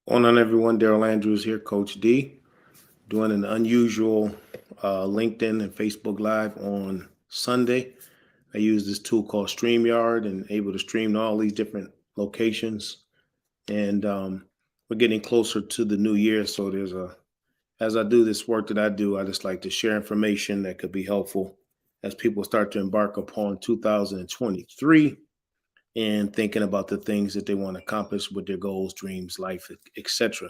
Going on, everyone? Daryl Andrews here, Coach D, doing an unusual LinkedIn and Facebook Live on Sunday. I use this tool called StreamYard and able to stream to all these different locations. And we're getting closer to the new year, so as I do this work that I do, I just like to share information that could be helpful as people start to embark upon 2023 and thinking about the things that they want to accomplish with their goals, dreams, life, etc.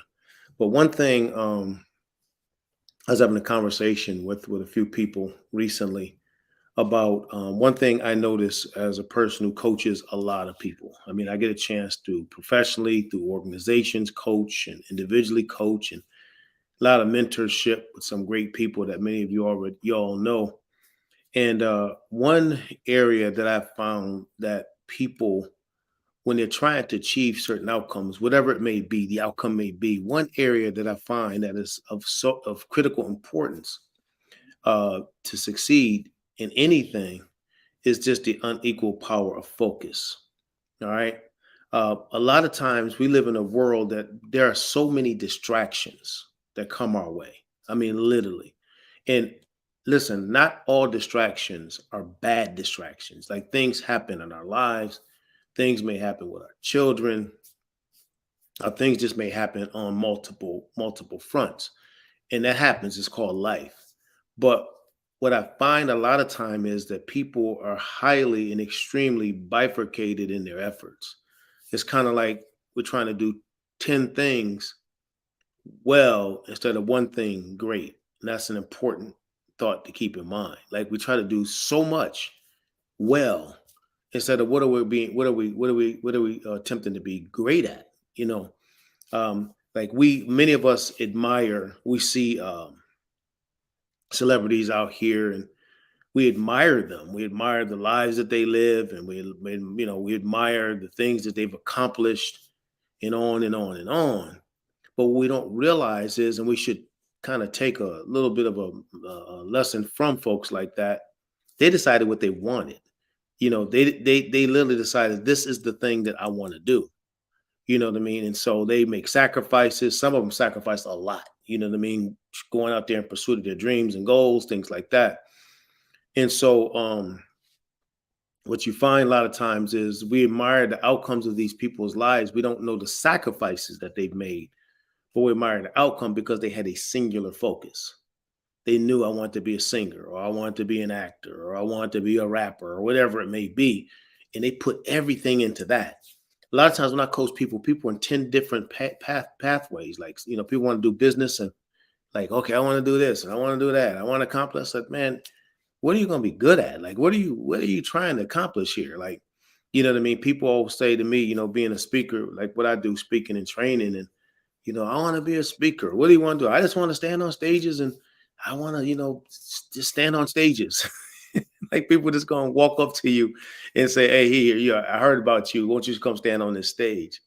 But one thing, I was having a conversation with a few people recently about one thing I notice as a person who coaches a lot of people. I mean, I get a chance to professionally, through organizations, coach and individually coach, and a lot of mentorship with some great people that many of you all know. And one area that I found that people, when they're trying to achieve certain outcomes, whatever it may be, the outcome may be, one area that I find that is of critical importance to succeed in anything is just the unequal power of focus. All right. A lot of times we live in a world that there are so many distractions that come our way. I mean, literally. And listen, not all distractions are bad distractions. Like, things happen in our lives, things may happen with our children, things just may happen on multiple fronts, and that happens. It's called life. But what I find a lot of time is that people are highly and extremely bifurcated in their efforts. It's kind of like we're trying to do 10 things well instead of one thing great. And that's an important thought to keep in mind. Like, we try to do so much well instead of what are we attempting to be great at, you know? Like, many of us admire, we see celebrities out here, and we admire them. We admire the lives that they live, and we admire the things that they've accomplished, and on and on and on. But what we don't realize is, and we should kind of take a little bit of a lesson from folks like that. They decided what they wanted. They literally decided, this is the thing that I want to do. You know what I mean? And so they make sacrifices. Some of them sacrifice a lot. You know what I mean? Going out there in pursuit of their dreams and goals, things like that. And so what you find a lot of times is we admire the outcomes of these people's lives. We don't know the sacrifices that they've made, but we admire the outcome because they had a singular focus. They knew, I want to be a singer, or I want to be an actor, or I want to be a rapper, or whatever it may be. And they put everything into that. A lot of times when I coach people in 10 different pathways. Like, people want to do business, and like, okay, I want to do this and I want to do that. I want to accomplish that. Man, what are you going to be good at? Like, what are you trying to accomplish here? Like, you know what I mean? People always say to me, being a speaker, like what I do, speaking and training, and, I want to be a speaker. What do you want to do? I just want to stand on stages, and I want to, just stand on stages. Like, people just going to walk up to you and say, hey, here, I heard about you. Won't you come stand on this stage?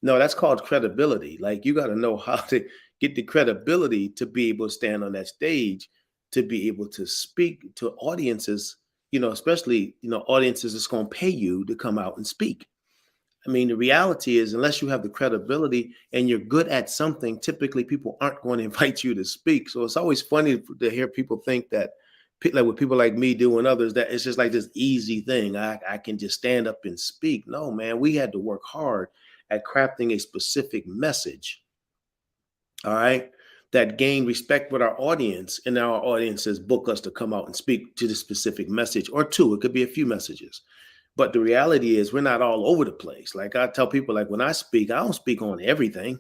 No, that's called credibility. Like, you got to know how to get the credibility to be able to stand on that stage, to be able to speak to audiences, especially, audiences that's going to pay you to come out and speak. I mean, the reality is, unless you have the credibility and you're good at something, typically people aren't going to invite you to speak. So it's always funny to hear people think that, like with people like me doing others, that it's just like this easy thing. I can just stand up and speak. No, man, we had to work hard at crafting a specific message. All right. That gain respect with our audience, and our audiences book us to come out and speak to the specific message or two. It could be a few messages. But the reality is, we're not all over the place. Like, I tell people, like, when I speak, I don't speak on everything.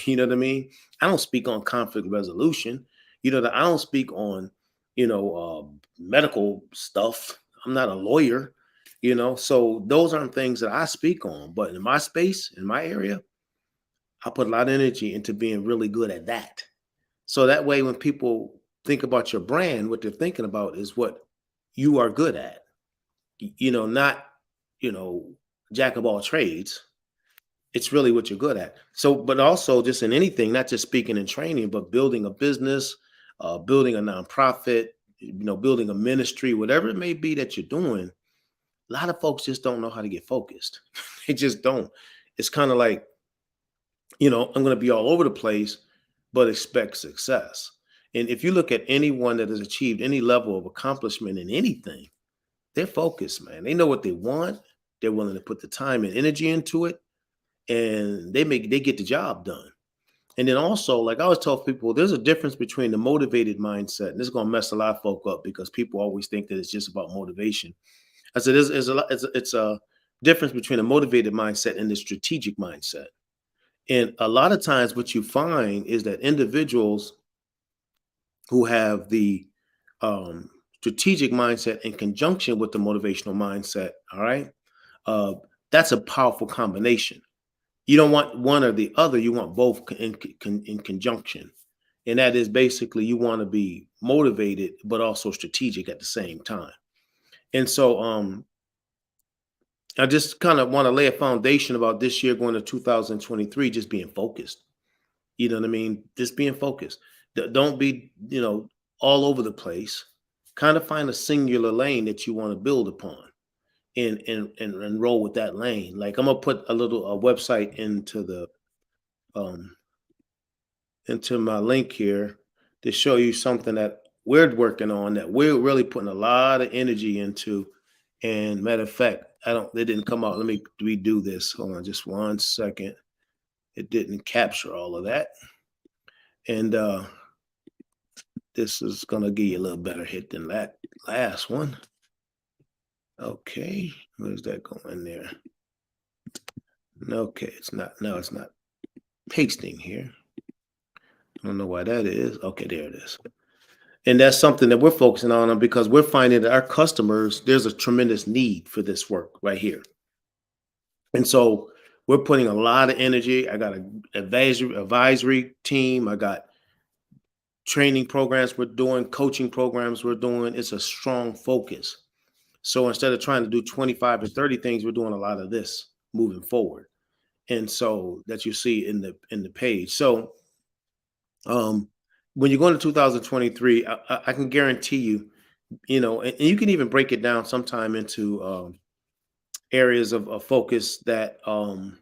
You know what I mean? I don't speak on conflict resolution. I don't speak on, medical stuff. I'm not a lawyer, so those aren't things that I speak on. But in my space, in my area, I put a lot of energy into being really good at that. So that way, when people think about your brand, what they're thinking about is what you are good at, not, you know, jack of all trades. It's really what you're good at. So, but also just in anything, not just speaking and training, but building a business, building a nonprofit, building a ministry, whatever it may be that you're doing. A lot of folks just don't know how to get focused. They just don't. It's kind of like I'm going to be all over the place, but expect success. And if you look at anyone that has achieved any level of accomplishment in anything, they're focused, man. They know what they want. They're willing to put the time and energy into it, and they get the job done. And then also, like I always tell people, there's a difference between the motivated mindset, and this is gonna mess a lot of folk up because people always think that it's just about motivation. I said it's a difference between a motivated mindset and the strategic mindset. And a lot of times, what you find is that individuals who have the strategic mindset in conjunction with the motivational mindset, all right, uh, that's a powerful combination. You don't want one or the other. You want both in conjunction. And that is basically you want to be motivated, but also strategic at the same time. And so I just kind of want to lay a foundation about this year going to 2023, just being focused. You know what I mean? Just being focused. Don't be, all over the place. Kind of find a singular lane that you want to build upon and roll with that lane. Like I'm gonna put a website um into my link here to show you something that we're working on that we're really putting a lot of energy into. And matter of fact, I don't they didn't come out. Let me redo this. Hold on just 1 second. It didn't capture all of that. And this is gonna give you a little better hit than that last one. Okay, where's that going there? Okay, it's not. No, it's not pasting here. I don't know why that is. Okay, there it is. And that's something that we're focusing on because we're finding that our customers, there's a tremendous need for this work right here. And so we're putting a lot of energy. I got an advisory team. I got training programs we're doing, coaching programs we're doing. It's a strong focus. So instead of trying to do 25 or 30 things, we're doing a lot of this moving forward. And so that you see in the page. So um when you go into 2023, I can guarantee you, and you can even break it down sometime into areas of focus that not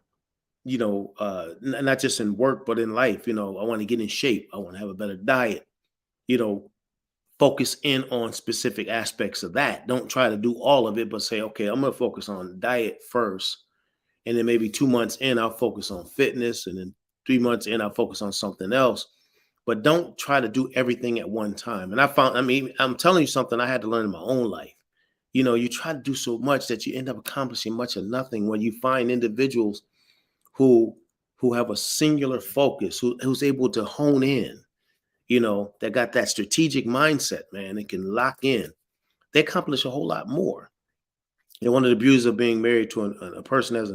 just in work but in life. I want to get in shape, I want to have a better diet, you know focus in on specific aspects of that. Don't try to do all of it, but say, okay, I'm going to focus on diet first, and then maybe 2 months in I'll focus on fitness, and then 3 months in I'll focus on something else. But don't try to do everything at one time. And I'm telling you something I had to learn in my own life. You try to do so much that you end up accomplishing much of nothing. When you find individuals who who have a singular focus, who's able to hone in, that got that strategic mindset, man, and can lock in, they accomplish a whole lot more. One of the beauties of being married to a person as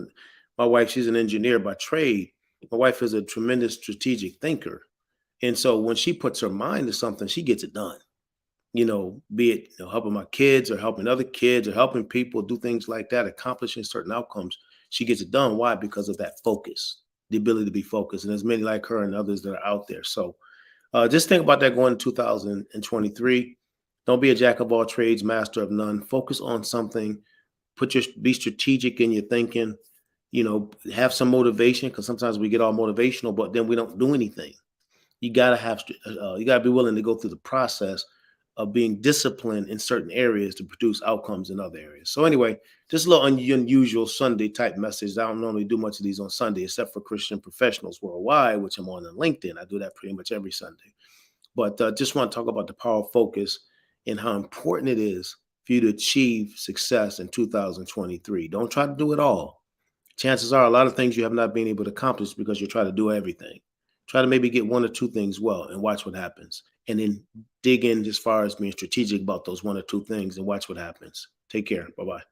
my wife, she's an engineer by trade. My wife is a tremendous strategic thinker. And so when she puts her mind to something, she gets it done. Be it helping my kids or helping other kids or helping people do things like that, accomplishing certain outcomes. She gets it done. Why? Because of that focus, the ability to be focused. And there's many like her and others that are out there. So just think about that going to 2023. Don't be a jack of all trades, master of none. Focus on something. Be strategic in your thinking. Have some motivation, because sometimes we get all motivational, but then we don't do anything. You gotta be willing to go through the process of being disciplined in certain areas to produce outcomes in other areas. So anyway, just a little unusual Sunday type message. I don't normally do much of these on Sunday, except for Christian professionals worldwide, which I'm on LinkedIn. I do that pretty much every Sunday. But just want to talk about the power of focus and how important it is for you to achieve success in 2023. Don't try to do it all. Chances are a lot of things you have not been able to accomplish because you try to do everything. Try to maybe get one or two things well and watch what happens. And then dig in as far as being strategic about those one or two things and watch what happens. Take care. Bye-bye.